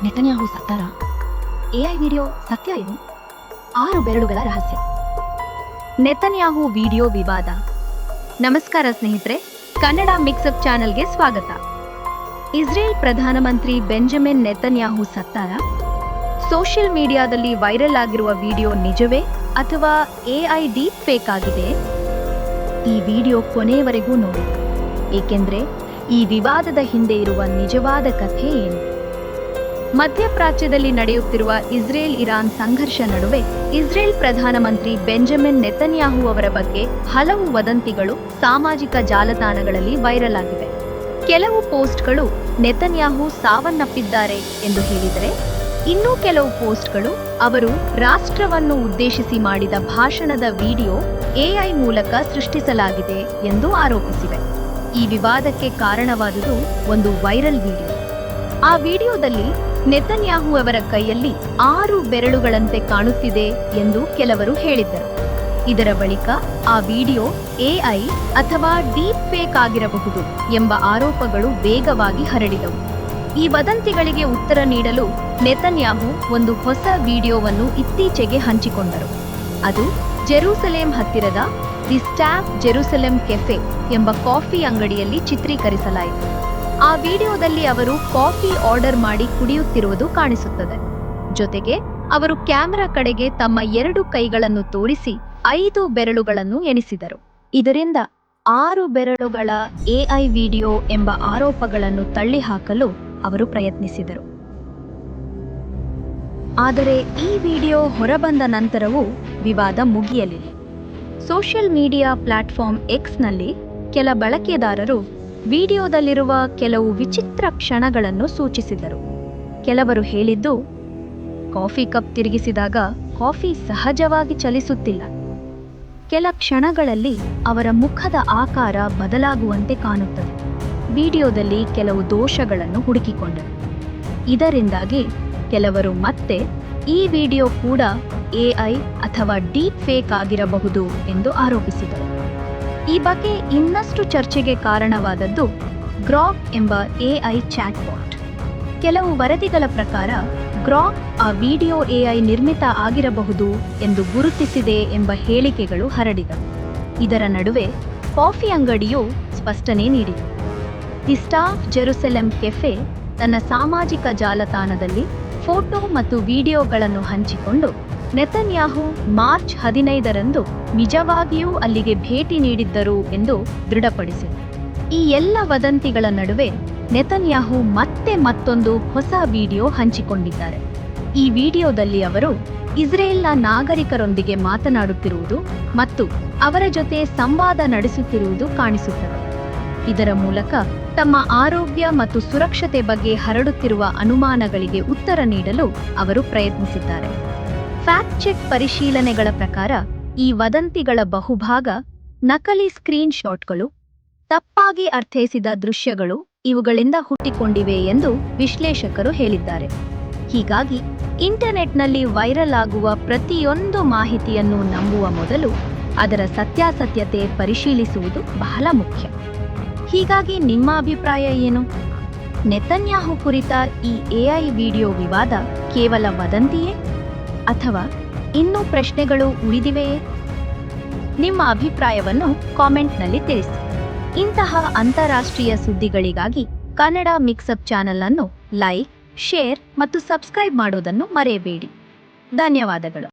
Netanyahu ಸತ್ತಾರ? AI video ಸತ್ಯ ಏನು? 6 ಬೆರಳುಗಳ ರಹಸ್ಯ. ನೆತನ್ಯಾಹು ವಿಡಿಯೋ ವಿವಾದ. ನಮಸ್ಕಾರ ಸ್ನೇಹಿತರೆ, ಕನ್ನಡ ಮಿಕ್ಸಪ್ ಚಾನೆಲ್ಗೆ ಸ್ವಾಗತ. ಇಸ್ರೇಲ್ ಪ್ರಧಾನಮಂತ್ರಿ ಬೆಂಜಮಿನ್ ನೆತನ್ಯಾಹು ಸತ್ತಾರ? ಸೋಷಿಯಲ್ ಮೀಡಿಯಾದಲ್ಲಿ ವೈರಲ್ ಆಗಿರುವ ವಿಡಿಯೋ ನಿಜವೇ ಅಥವಾ ಎಐ ಡೀಪ್ ಫೇಕ್ ಆಗಿದೆ? ಈ ವಿಡಿಯೋ ಕೊನೆಯವರೆಗೂ ನೋಡಿ, ಏಕೆಂದ್ರೆ ಈ ವಿವಾದದ ಹಿಂದೆ ಇರುವ ನಿಜವಾದ ಕಥೆ ಏನು? ಮಧ್ಯಪ್ರಾಚ್ಯದಲ್ಲಿ ನಡೆಯುತ್ತಿರುವ ಇಸ್ರೇಲ್-ಇರಾನ್ ಸಂಘರ್ಷ ನಡುವೆ ಇಸ್ರೇಲ್ ಪ್ರಧಾನಮಂತ್ರಿ ಬೆಂಜಮಿನ್ ನೆತನ್ಯಾಹು ಅವರ ಬಗ್ಗೆ ಹಲವು ವದಂತಿಗಳು ಸಾಮಾಜಿಕ ಜಾಲತಾಣಗಳಲ್ಲಿ ವೈರಲ್ ಆಗಿವೆ. ಕೆಲವು ಪೋಸ್ಟ್ಗಳು ನೆತನ್ಯಾಹು ಸಾವನ್ನಪ್ಪಿದ್ದಾರೆ ಎಂದು ಹೇಳಿದರೆ, ಇನ್ನೂ ಕೆಲವು ಪೋಸ್ಟ್ಗಳು ಅವರು ರಾಷ್ಟ್ರವನ್ನು ಉದ್ದೇಶಿಸಿ ಮಾಡಿದ ಭಾಷಣದ ವಿಡಿಯೋ ಎಐ ಮೂಲಕ ಸೃಷ್ಟಿಸಲಾಗಿದೆ ಎಂದು ಆರೋಪಿಸಿವೆ. ಈ ವಿವಾದಕ್ಕೆ ಕಾರಣವಾದುದು ಒಂದು ವೈರಲ್ ವಿಡಿಯೋ. ಆ ವಿಡಿಯೋದಲ್ಲಿ ನೆತನ್ಯಾಹು ಅವರ ಕೈಯಲ್ಲಿ 6 ಬೆರಳುಗಳಂತೆ ಕಾಣುತ್ತಿದೆ ಎಂದು ಕೆಲವರು ಹೇಳಿದ್ದರು. ಇದರ ಬಳಿಕ ಆ ವಿಡಿಯೋ ಎಐ ಅಥವಾ ಡೀಪ್ ಫೇಕ್ ಆಗಿರಬಹುದು ಎಂಬ ಆರೋಪಗಳು ವೇಗವಾಗಿ ಹರಡಿದವು. ಈ ವದಂತಿಗಳಿಗೆ ಉತ್ತರ ನೀಡಲು ನೆತನ್ಯಾಹು ಒಂದು ಹೊಸ ವಿಡಿಯೋವನ್ನು ಇತ್ತೀಚೆಗೆ ಹಂಚಿಕೊಂಡರು. ಅದು ಜೆರೂಸಲೇಂ ಹತ್ತಿರದ ದಿ ಸ್ಟಾಫ್ ಜೆರೂಸಲೇಂ ಕೆಫೆ ಎಂಬ ಕಾಫಿ ಅಂಗಡಿಯಲ್ಲಿ ಚಿತ್ರೀಕರಿಸಲಾಯಿತು. ಆ ವಿಡಿಯೋದಲ್ಲಿ ಅವರು ಕಾಫಿ ಆರ್ಡರ್ ಮಾಡಿ ಕುಡಿಯುತ್ತಿರುವುದು ಕಾಣಿಸುತ್ತದೆ. ಜೊತೆಗೆ ಅವರು ಕ್ಯಾಮೆರಾ ಕಡೆಗೆ ತಮ್ಮ 2 ಕೈಗಳನ್ನು ತೋರಿಸಿ 5 ಬೆರಳುಗಳನ್ನು ಎಣಿಸಿದರು. ಇದರಿಂದ 6 ಬೆರಳುಗಳ ಎಐ ವಿಡಿಯೋ ಎಂಬ ಆರೋಪಗಳನ್ನು ತಳ್ಳಿಹಾಕಲು ಅವರು ಪ್ರಯತ್ನಿಸಿದರು. ಆದರೆ ಈ ವಿಡಿಯೋ ಹೊರಬಂದ ನಂತರವೂ ವಿವಾದ ಮುಗಿಯಲಿಲ್ಲ. ಸೋಷಿಯಲ್ ಮೀಡಿಯಾ ಪ್ಲಾಟ್ಫಾರ್ಮ್ ಎಕ್ಸ್ನಲ್ಲಿ ಕೆಲ ಬಳಕೆದಾರರು ವಿಡಿಯೋದಲ್ಲಿರುವ ಕೆಲವು ವಿಚಿತ್ರ ಕ್ಷಣಗಳನ್ನು ಸೂಚಿಸಿದರು. ಕೆಲವರು ಹೇಳಿದ್ದು, ಕಾಫಿ ಕಪ್ ತಿರುಗಿಸಿದಾಗ ಕಾಫಿ ಸಹಜವಾಗಿ ಚಲಿಸುತ್ತಿಲ್ಲ. ಕೆಲ ಕ್ಷಣಗಳಲ್ಲಿ ಅವರ ಮುಖದ ಆಕಾರ ಬದಲಾಗುವಂತೆ ಕಾಣುತ್ತದೆ. ವಿಡಿಯೋದಲ್ಲಿ ಕೆಲವು ದೋಷಗಳನ್ನು ಹುಡುಕಿಕೊಂಡರು. ಇದರಿಂದಾಗಿ ಕೆಲವರು ಮತ್ತೆ ಈ ವಿಡಿಯೋ ಕೂಡ ಎಐ ಅಥವಾ ಡೀಪ್ ಫೇಕ್ ಆಗಿರಬಹುದು ಎಂದು ಆರೋಪಿಸಿದರು. ಈ ಬಗ್ಗೆ ಇನ್ನಷ್ಟು ಚರ್ಚೆಗೆ ಕಾರಣವಾದದ್ದು ಗ್ರಾಕ್ ಎಂಬ ಎಐ ಚಾಟ್ಬಾಟ್. ಕೆಲವು ವರದಿಗಳ ಪ್ರಕಾರ ಗ್ರಾಕ್ ಆ ವಿಡಿಯೋ ಎಐ ನಿರ್ಮಿತ ಆಗಿರಬಹುದು ಎಂದು ಗುರುತಿಸಿದೆ ಎಂಬ ಹೇಳಿಕೆಗಳು ಹರಡಿದವು. ಇದರ ನಡುವೆ ಕಾಫಿ ಅಂಗಡಿಯು ಸ್ಪಷ್ಟನೆ ನೀಡಿದೆ. ದಿ ಸ್ಟಾಫ್ ಜೆರೂಸಲೇಂ ಕೆಫೆ ತನ್ನ ಸಾಮಾಜಿಕ ಜಾಲತಾಣದಲ್ಲಿ ಫೋಟೋ ಮತ್ತು ವಿಡಿಯೋಗಳನ್ನು ಹಂಚಿಕೊಂಡು ನೆತನ್ಯಾಹು ಮಾರ್ಚ್ 15ರಂದು ನಿಜವಾಗಿಯೂ ಅಲ್ಲಿಗೆ ಭೇಟಿ ನೀಡಿದ್ದರು ಎಂದು ದೃಢಪಡಿಸಿದೆ. ಈ ಎಲ್ಲ ವದಂತಿಗಳ ನಡುವೆ ನೆತನ್ಯಾಹು ಮತ್ತೆ ಮತ್ತೊಂದು ಹೊಸ ವಿಡಿಯೋ ಹಂಚಿಕೊಂಡಿದ್ದಾರೆ. ಈ ವಿಡಿಯೋದಲ್ಲಿ ಅವರು ಇಸ್ರೇಲ್ನ ನಾಗರಿಕರೊಂದಿಗೆ ಮಾತನಾಡುತ್ತಿರುವುದು ಮತ್ತು ಅವರ ಜೊತೆ ಸಂವಾದ ನಡೆಸುತ್ತಿರುವುದು ಕಾಣಿಸುತ್ತದೆ. ಇದರ ಮೂಲಕ ತಮ್ಮ ಆರೋಗ್ಯ ಮತ್ತು ಸುರಕ್ಷತೆ ಬಗ್ಗೆ ಹರಡುತ್ತಿರುವ ಅನುಮಾನಗಳಿಗೆ ಉತ್ತರ ನೀಡಲು ಅವರು ಪ್ರಯತ್ನಿಸಿದ್ದಾರೆ. ಫ್ಯಾಕ್ಟ್ ಚೆಕ್ ಪರಿಶೀಲನೆಗಳ ಪ್ರಕಾರ ಈ ವದಂತಿಗಳ ಬಹುಭಾಗ ನಕಲಿ ಸ್ಕ್ರೀನ್ ಶಾಟ್ಗಳು, ತಪ್ಪಾಗಿ ಅರ್ಥೈಸಿದ ದೃಶ್ಯಗಳು ಇವುಗಳಿಂದ ಹುಟ್ಟಿಕೊಂಡಿವೆ ಎಂದು ವಿಶ್ಲೇಷಕರು ಹೇಳಿದ್ದಾರೆ. ಹೀಗಾಗಿ ಇಂಟರ್ನೆಟ್ನಲ್ಲಿ ವೈರಲ್ ಆಗುವ ಪ್ರತಿಯೊಂದು ಮಾಹಿತಿಯನ್ನು ನಂಬುವ ಮೊದಲು ಅದರ ಸತ್ಯಾಸತ್ಯತೆ ಪರಿಶೀಲಿಸುವುದು ಬಹಳ ಮುಖ್ಯ. ಹೀಗಾಗಿ ನಿಮ್ಮ ಅಭಿಪ್ರಾಯ ಏನು? ನೆತನ್ಯಾಹು ಕುರಿತ ಈ ಎಐ ವಿಡಿಯೋ ವಿವಾದ ಕೇವಲ ವದಂತಿಯೇ ಅಥವಾ ಇನ್ನೂ ಪ್ರಶ್ನೆಗಳು ಉಳಿದಿವೆಯೇ? ನಿಮ್ಮ ಅಭಿಪ್ರಾಯವನ್ನು ಕಾಮೆಂಟ್ನಲ್ಲಿ ತಿಳಿಸಿ. ಇಂತಹ ಅಂತಾರಾಷ್ಟ್ರೀಯ ಸುದ್ದಿಗಳಿಗಾಗಿ ಕನ್ನಡ ಮಿಕ್ಸಪ್ ಚಾನೆಲ್ ಅನ್ನು ಲೈಕ್, ಶೇರ್ ಮತ್ತು ಸಬ್ಸ್ಕ್ರೈಬ್ ಮಾಡೋದನ್ನು ಮರೆಯಬೇಡಿ. ಧನ್ಯವಾದಗಳು.